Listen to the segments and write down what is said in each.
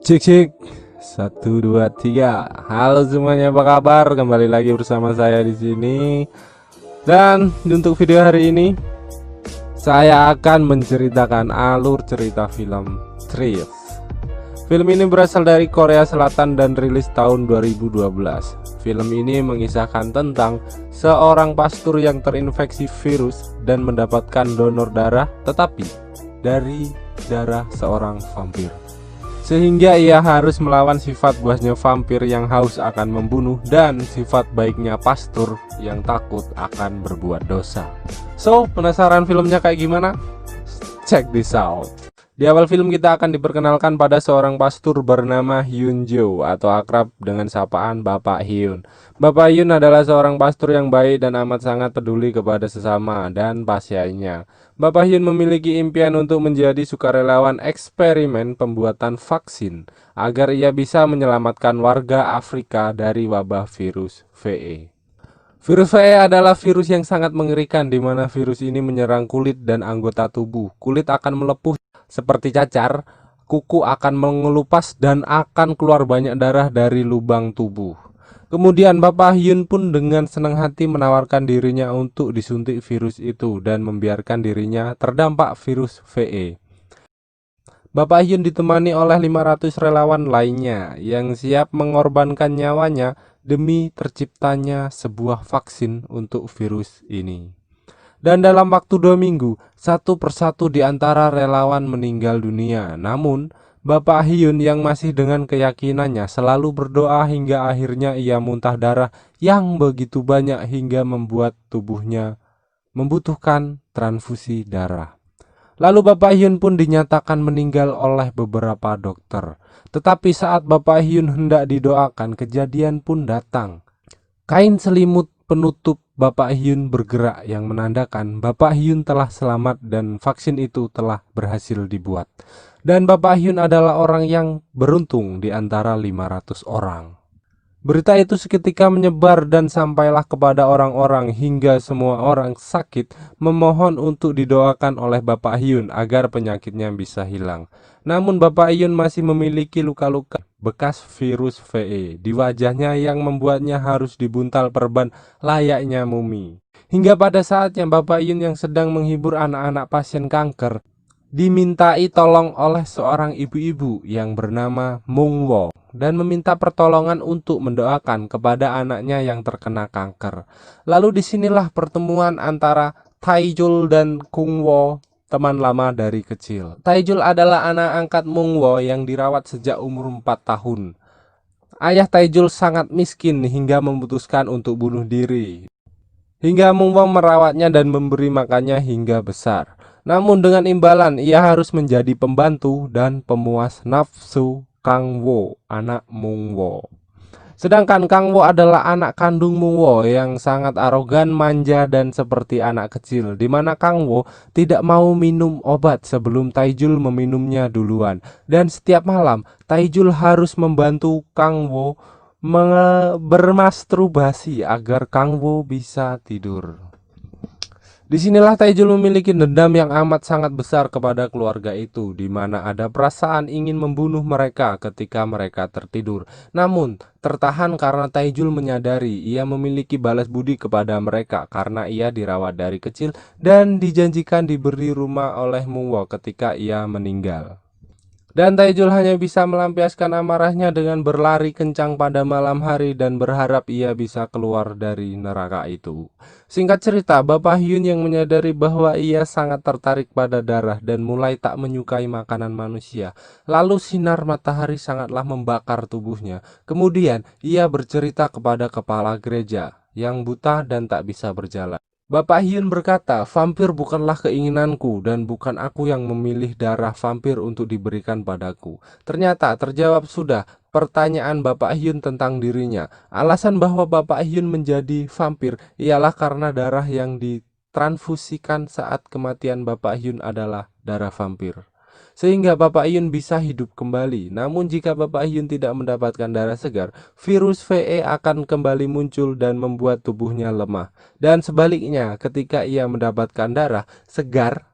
Cik cik 1 2 3. Halo semuanya, apa kabar? Kembali lagi bersama saya di sini. Dan untuk video hari ini saya akan menceritakan alur cerita film Thrift. Film ini berasal dari Korea Selatan dan rilis tahun 2012. Film ini mengisahkan tentang seorang pastor yang terinfeksi virus dan mendapatkan donor darah, tetapi dari darah seorang vampir, sehingga ia harus melawan sifat buasnya vampir yang haus akan membunuh dan sifat baiknya pastor yang takut akan berbuat dosa. So, penasaran filmnya kayak gimana? Check this out. Di awal film kita akan diperkenalkan pada seorang pastor bernama Hyun Jo atau akrab dengan sapaan Bapak Hyun. Bapak Hyun adalah seorang pastor yang baik dan amat sangat peduli kepada sesama dan pasiennya. Bapak Hyun memiliki impian untuk menjadi sukarelawan eksperimen pembuatan vaksin agar ia bisa menyelamatkan warga Afrika dari wabah virus VE. Virus VE adalah virus yang sangat mengerikan, di mana virus ini menyerang kulit dan anggota tubuh. Kulit akan melepuh seperti cacar, kuku akan mengelupas dan akan keluar banyak darah dari lubang tubuh. Kemudian Bapak Hyun pun dengan senang hati menawarkan dirinya untuk disuntik virus itu dan membiarkan dirinya terdampak virus VE. Bapak Hyun ditemani oleh 500 relawan lainnya yang siap mengorbankan nyawanya demi terciptanya sebuah vaksin untuk virus ini. Dan dalam waktu 2 minggu, satu persatu di antara relawan meninggal dunia. Namun, Bapak Hyun yang masih dengan keyakinannya selalu berdoa hingga akhirnya ia muntah darah yang begitu banyak hingga membuat tubuhnya membutuhkan transfusi darah. Lalu Bapak Hyun pun dinyatakan meninggal oleh beberapa dokter. Tetapi saat Bapak Hyun hendak didoakan, kejadian pun datang. Kain selimut penutup Bapak Hyun bergerak yang menandakan Bapak Hyun telah selamat dan vaksin itu telah berhasil dibuat. Dan Bapak Hyun adalah orang yang beruntung di antara 500 orang. Berita itu seketika menyebar dan sampailah kepada orang-orang hingga semua orang sakit memohon untuk didoakan oleh Bapak Hyun agar penyakitnya bisa hilang. Namun Bapak Hyun masih memiliki luka-luka bekas virus VE di wajahnya yang membuatnya harus dibuntal perban layaknya mumi. Hingga pada saatnya Bapak Hyun yang sedang menghibur anak-anak pasien kanker dimintai tolong oleh seorang ibu-ibu yang bernama Mungwo dan meminta pertolongan untuk mendoakan kepada anaknya yang terkena kanker. Lalu disinilah pertemuan antara Taijul dan Kungwo, teman lama dari kecil. Taijul adalah anak angkat Mungwo yang dirawat sejak umur 4 tahun. Ayah Taijul sangat miskin hingga memutuskan untuk bunuh diri. Hingga Mungwo merawatnya dan memberi makannya hingga besar. Namun dengan imbalan ia harus menjadi pembantu dan pemuas nafsu Kang Wo, anak Mungwo. Sedangkan Kang Wo adalah anak kandung Mungwo yang sangat arogan, manja dan seperti anak kecil, di mana Kang Wo tidak mau minum obat sebelum Taijul meminumnya duluan. Dan setiap malam Taijul harus membantu Kang Wo bermasturbasi agar Kang Wo bisa tidur. Disinilah Taijul memiliki dendam yang amat sangat besar kepada keluarga itu, di mana ada perasaan ingin membunuh mereka ketika mereka tertidur. Namun, tertahan karena Taijul menyadari ia memiliki balas budi kepada mereka karena ia dirawat dari kecil dan dijanjikan diberi rumah oleh Mungwo ketika ia meninggal. Dan Taijul hanya bisa melampiaskan amarahnya dengan berlari kencang pada malam hari dan berharap ia bisa keluar dari neraka itu. Singkat cerita, Bapak Hyun yang menyadari bahwa ia sangat tertarik pada darah dan mulai tak menyukai makanan manusia. Lalu sinar matahari sangatlah membakar tubuhnya. Kemudian ia bercerita kepada kepala gereja yang buta dan tak bisa berjalan. Bapak Hyun berkata, vampir bukanlah keinginanku dan bukan aku yang memilih darah vampir untuk diberikan padaku. Ternyata terjawab sudah pertanyaan Bapak Hyun tentang dirinya. Alasan bahwa Bapak Hyun menjadi vampir ialah karena darah yang ditransfusikan saat kematian Bapak Hyun adalah darah vampir, sehingga Bapak Hyun bisa hidup kembali. Namun jika Bapak Hyun tidak mendapatkan darah segar, virus VE akan kembali muncul dan membuat tubuhnya lemah. Dan sebaliknya, ketika ia mendapatkan darah segar,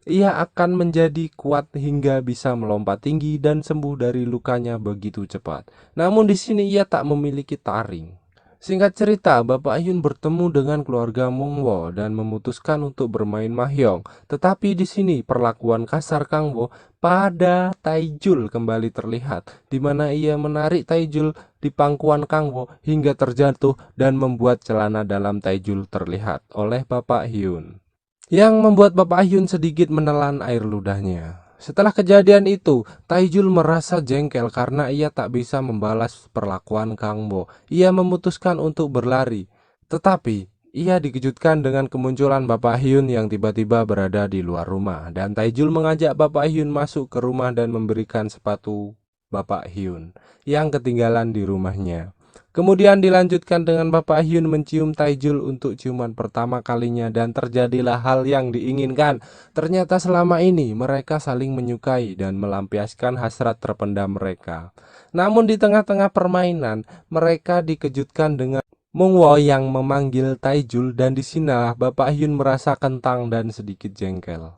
ia akan menjadi kuat hingga bisa melompat tinggi dan sembuh dari lukanya begitu cepat. Namun di sini ia tak memiliki taring. Singkat cerita, Bapak Hyun bertemu dengan keluarga Mungwo dan memutuskan untuk bermain mahjong. Tetapi di sini perlakuan kasar Kang Wo pada Taijul kembali terlihat, di mana ia menarik Taijul di pangkuan Kang Wo hingga terjatuh dan membuat celana dalam Taijul terlihat oleh Bapak Hyun, yang membuat Bapak Hyun sedikit menelan air ludahnya. Setelah kejadian itu, Taijul merasa jengkel karena ia tak bisa membalas perlakuan Kang Bo. Ia memutuskan untuk berlari. Tetapi, ia dikejutkan dengan kemunculan Bapak Hyun yang tiba-tiba berada di luar rumah. Dan Taijul mengajak Bapak Hyun masuk ke rumah dan memberikan sepatu Bapak Hyun yang ketinggalan di rumahnya. Kemudian dilanjutkan dengan Bapak Hyun mencium Taijul untuk ciuman pertama kalinya dan terjadilah hal yang diinginkan. Ternyata selama ini mereka saling menyukai dan melampiaskan hasrat terpendam mereka. Namun di tengah-tengah permainan, mereka dikejutkan dengan Mungwo yang memanggil Taijul dan disinilah Bapak Hyun merasa kentang dan sedikit jengkel.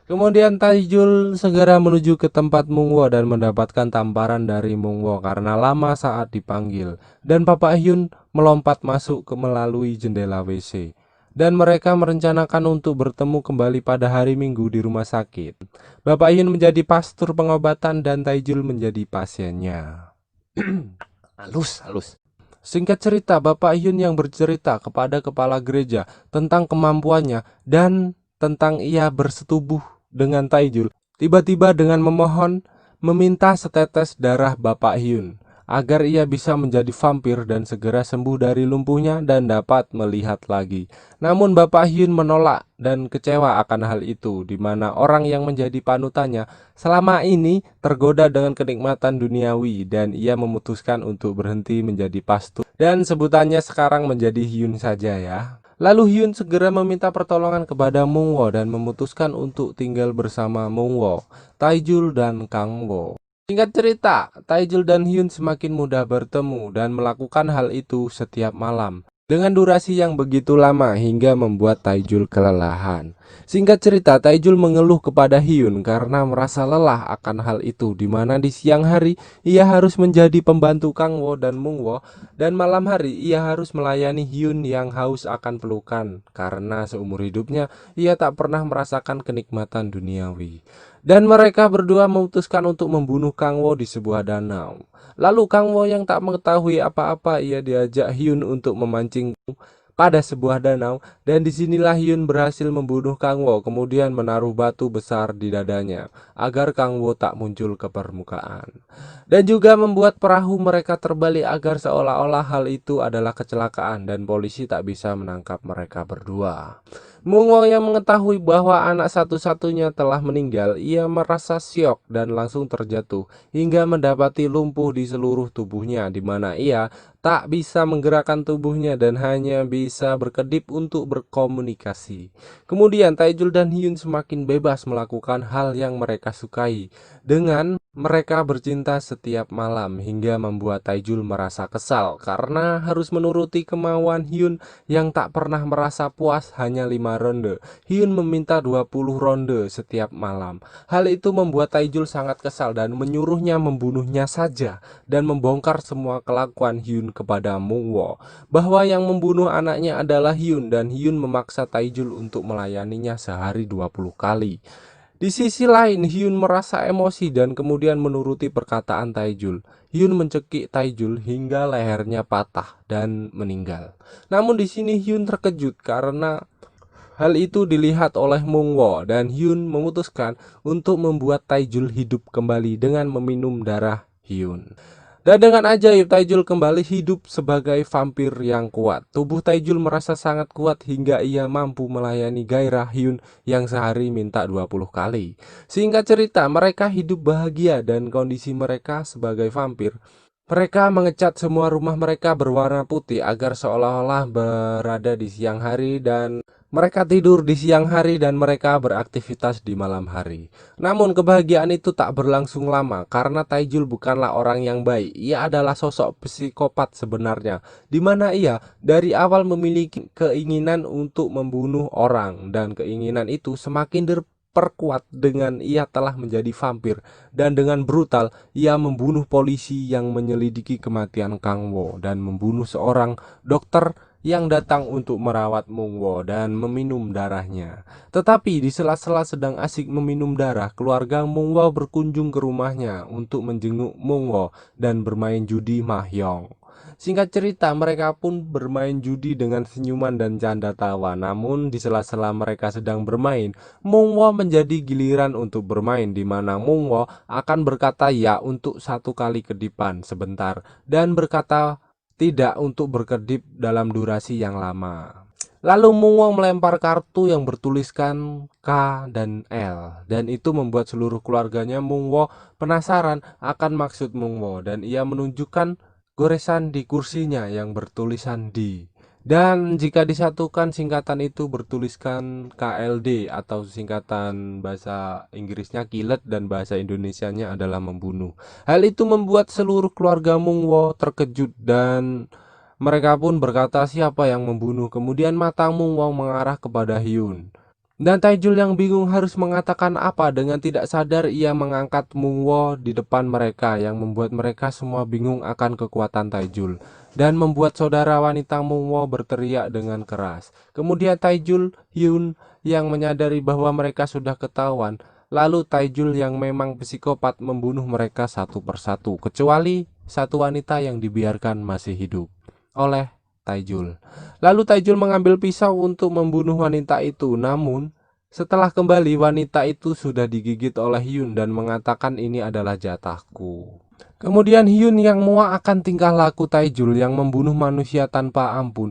Kemudian Taijul segera menuju ke tempat Mungwo dan mendapatkan tamparan dari Mungwo karena lama saat dipanggil. Dan Bapak Hyun melompat masuk ke melalui jendela WC. Dan mereka merencanakan untuk bertemu kembali pada hari Minggu di rumah sakit. Bapak Hyun menjadi pastur pengobatan dan Taijul menjadi pasiennya. Halus. Singkat cerita, Bapak Hyun yang bercerita kepada kepala gereja tentang kemampuannya dan tentang ia bersetubuh dengan Taijul. Tiba-tiba dengan memohon meminta setetes darah Bapak Hyun agar ia bisa menjadi vampir dan segera sembuh dari lumpuhnya dan dapat melihat lagi. Namun Bapak Hyun menolak dan kecewa akan hal itu, di mana orang yang menjadi panutannya selama ini tergoda dengan kenikmatan duniawi dan ia memutuskan untuk berhenti menjadi pastor dan sebutannya sekarang menjadi Hyun saja ya. Lalu Hyun segera meminta pertolongan kepada Mungwo dan memutuskan untuk tinggal bersama Mungwo, Taijul dan Kang Wo. Singkat cerita, Taijul dan Hyun semakin mudah bertemu dan melakukan hal itu setiap malam dengan durasi yang begitu lama hingga membuat Taijul kelelahan. Singkat cerita, Taijul mengeluh kepada Hyun karena merasa lelah akan hal itu, di mana di siang hari ia harus menjadi pembantu Kang Wo dan Mungwo dan malam hari ia harus melayani Hyun yang haus akan pelukan karena seumur hidupnya ia tak pernah merasakan kenikmatan duniawi. Dan mereka berdua memutuskan untuk membunuh Kang Wo di sebuah danau. Lalu Kang Wo yang tak mengetahui apa-apa, ia diajak Hyun untuk memancing pada sebuah danau dan disinilah Hyun berhasil membunuh Kang Wo kemudian menaruh batu besar di dadanya agar Kang Wo tak muncul ke permukaan dan juga membuat perahu mereka terbalik agar seolah-olah hal itu adalah kecelakaan dan polisi tak bisa menangkap mereka berdua. Mungwo yang mengetahui bahwa anak satu-satunya telah meninggal, ia merasa syok dan langsung terjatuh hingga mendapati lumpuh di seluruh tubuhnya, di mana ia tak bisa menggerakkan tubuhnya dan hanya bisa berkedip untuk berkomunikasi. Kemudian Taijul dan Hyun semakin bebas melakukan hal yang mereka sukai dengan mereka bercinta setiap malam hingga membuat Taijul merasa kesal karena harus menuruti kemauan Hyun yang tak pernah merasa puas hanya 5 ronde. Hyun meminta 20 ronde setiap malam. Hal itu membuat Taijul sangat kesal dan menyuruhnya membunuhnya saja dan membongkar semua kelakuan Hyun kepada Mungwo bahwa yang membunuh anaknya adalah Hyun dan Hyun memaksa Taijul untuk melayaninya sehari 20 kali. Di sisi lain, Hyun merasa emosi dan kemudian menuruti perkataan Taijul. Hyun mencekik Taijul hingga lehernya patah dan meninggal. Namun di sini Hyun terkejut karena hal itu dilihat oleh Mungwo dan Hyun memutuskan untuk membuat Taijul hidup kembali dengan meminum darah Hyun. Dan dengan ajaib Taijul kembali hidup sebagai vampir yang kuat. Tubuh Taijul merasa sangat kuat hingga ia mampu melayani gairah Hyun yang sehari minta 20 kali. Singkat cerita, mereka hidup bahagia dan kondisi mereka sebagai vampir. Mereka mengecat semua rumah mereka berwarna putih agar seolah-olah berada di siang hari dan mereka tidur di siang hari dan mereka beraktivitas di malam hari. Namun kebahagiaan itu tak berlangsung lama karena Taijul bukanlah orang yang baik. Ia adalah sosok psikopat sebenarnya, di mana ia dari awal memiliki keinginan untuk membunuh orang dan keinginan itu semakin diperkuat dengan ia telah menjadi vampir, dan dengan brutal ia membunuh polisi yang menyelidiki kematian Kang Wo dan membunuh seorang dokter yang datang untuk merawat Mung Wo dan meminum darahnya. Tetapi di sela-sela sedang asik meminum darah, keluarga Mung Wo berkunjung ke rumahnya untuk menjenguk Mung Wo dan bermain judi mahjong. Singkat cerita, mereka pun bermain judi dengan senyuman dan canda tawa. Namun di sela-sela mereka sedang bermain, Mung Wo menjadi giliran untuk bermain, di mana Mung Wo akan berkata ya untuk satu kali kedipan sebentar dan berkata tidak untuk berkedip dalam durasi yang lama. Lalu Mung Wo melempar kartu yang bertuliskan K dan L, dan itu membuat seluruh keluarganya Mung Wo penasaran akan maksud Mung Wo, dan ia menunjukkan goresan di kursinya yang bertulisan D. Dan jika disatukan singkatan itu bertuliskan KLD atau singkatan bahasa Inggrisnya kilet dan bahasa Indonesianya adalah membunuh. Hal itu membuat seluruh keluarga Mung Wo terkejut dan mereka pun berkata siapa yang membunuh. Kemudian mata Mung Wo mengarah kepada Hyun. Dan Taejul yang bingung harus mengatakan apa. Dengan tidak sadar ia mengangkat Mung Wo di depan mereka, yang membuat mereka semua bingung akan kekuatan Taejul dan membuat saudara wanita Mung Wo berteriak dengan keras. Kemudian Taejul, Hyun yang menyadari bahwa mereka sudah ketahuan. Lalu Taejul yang memang psikopat membunuh mereka satu persatu, kecuali satu wanita yang dibiarkan masih hidup oleh Taejul. Lalu Taejul mengambil pisau untuk membunuh wanita itu. Namun setelah kembali, wanita itu sudah digigit oleh Hyun dan mengatakan ini adalah jatahku. Kemudian Hyun yang muak akan tingkah laku Taejul yang membunuh manusia tanpa ampun.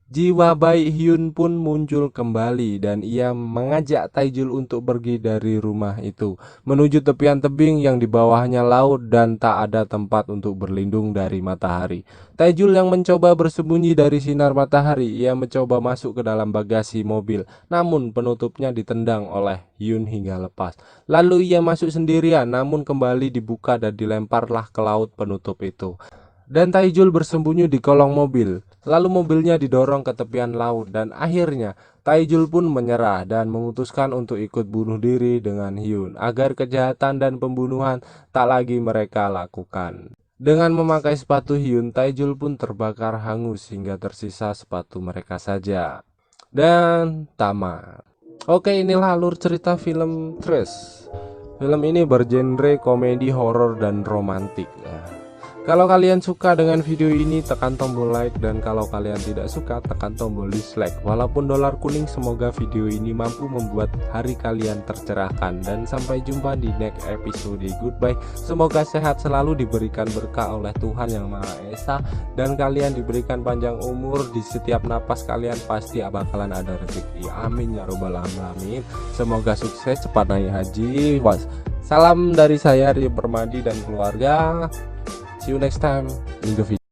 Jiwa baik Hyun pun muncul kembali dan ia mengajak Taejul untuk pergi dari rumah itu menuju tepian tebing yang di bawahnya laut dan tak ada tempat untuk berlindung dari matahari. Taejul yang mencoba bersembunyi dari sinar matahari, ia mencoba masuk ke dalam bagasi mobil, namun penutupnya ditendang oleh Hyun hingga lepas. Lalu ia masuk sendirian, namun kembali dibuka dan dilemparlah ke laut penutup itu. Dan Taejul bersembunyi di kolong mobil. Lalu mobilnya didorong ke tepian laut dan akhirnya Taejul pun menyerah dan memutuskan untuk ikut bunuh diri dengan Hyun agar kejahatan dan pembunuhan tak lagi mereka lakukan. Dengan memakai sepatu Hyun, Taejul pun terbakar hangus hingga tersisa sepatu mereka saja. Dan tamat. Oke, inilah alur cerita film Trash. Film ini bergenre komedi, horor, dan romantik. Kalau kalian suka dengan video ini, tekan tombol like, dan kalau kalian tidak suka, tekan tombol dislike. Walaupun dolar kuning, semoga video ini mampu membuat hari kalian tercerahkan. Dan sampai jumpa di next episode. Goodbye. Semoga sehat selalu, diberikan berkah oleh Tuhan Yang Maha Esa, dan kalian diberikan panjang umur. Di setiap napas kalian pasti bakalan ada rezeki. Amin ya robbal alamin. Semoga sukses, cepat naik haji. Salam dari saya Rio Permadi dan keluarga. See you next time in the video.